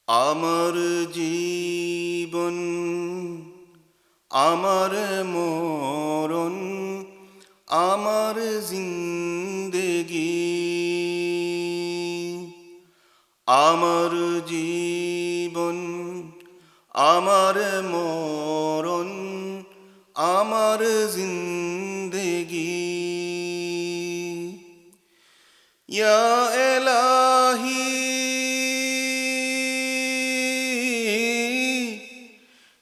আমার জীবন আমার মরণ আমার জিন্দেগি। আমার জীবন আমার মরণ আমার জিন্দেগি। ইয়া এলাহি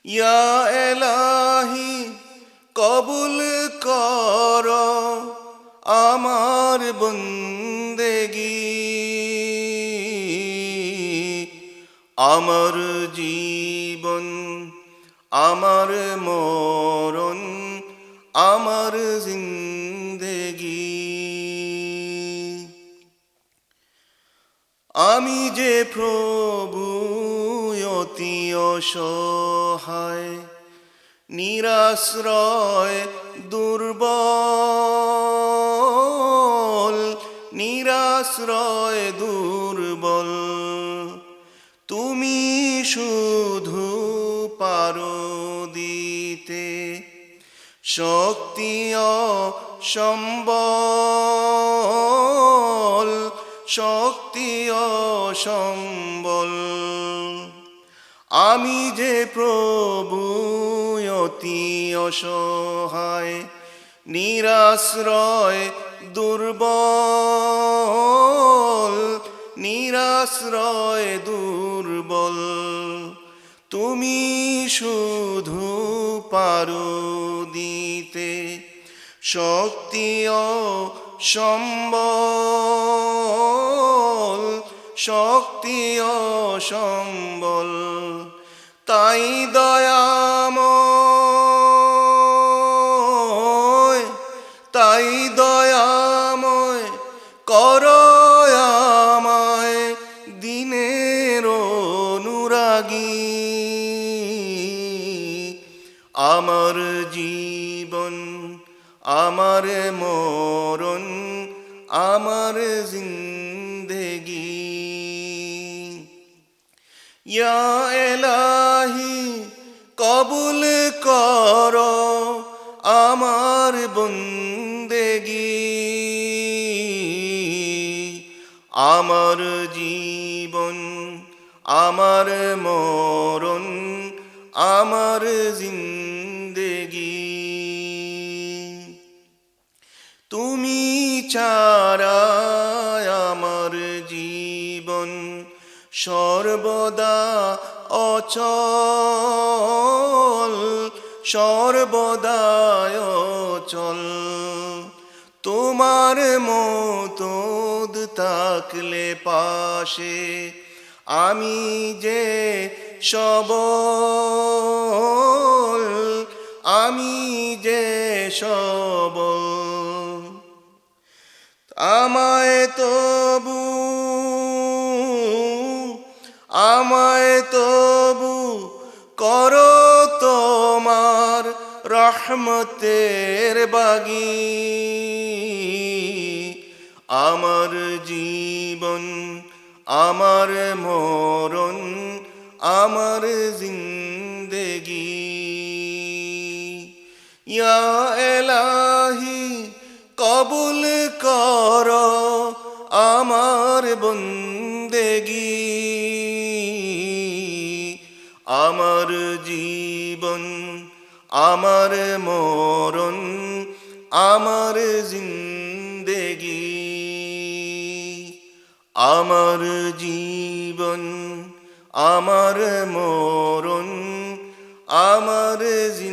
ইয়া এলাহি কবুল কর আমার বন্দেগি। আমার জীবন আমার মরণ আমার জিন্দেগি। আমি যে প্রভু অতি অসহায় নিরাশ্রয় দুর্বল, নিরাশ্রয় দুর্বল। তুমি শুধু পারো দিতে শক্তি ও সম্বল, শক্তি ও সম্বল। আমি যে প্রভু অতি অসহায় নিরাশ্রয় দুর্বল, নিরাশ্রয় দুর্বল। তুমি শুধু পারো দিতে শক্তি ও সম্বল, শক্তি ও সম্বল। তাই দয়াময়, তাই দয়াময় করো আমায় দিনের অনুরাগী। আমার জীবন আমার মরণ আমার জিন্দেগি। ইয়া এলাহি কবুল কর আমার বন্দেগি। আমার জীবন আমার মরণ আমার জিন্দেগি। তুমি ছাড়া আমার জীবন সর্বদা অচল, সর্বদা অচল। তোমার মতো থাকলে পাশে আমি যে সবল, আমি যে সবল। আমায় তবু, আমায় তবু করো তোমার রহমতের বাগি। আমার জীবন আমার মরণ আমার জিন্দেগি। ইয়া এলাহি কবুল কর আমার বন্দেগি। আমার জীবন আমার মরণ আমার জিন্দেগি। আমার জীবন আমার মরণ আমার জিন্দেগি।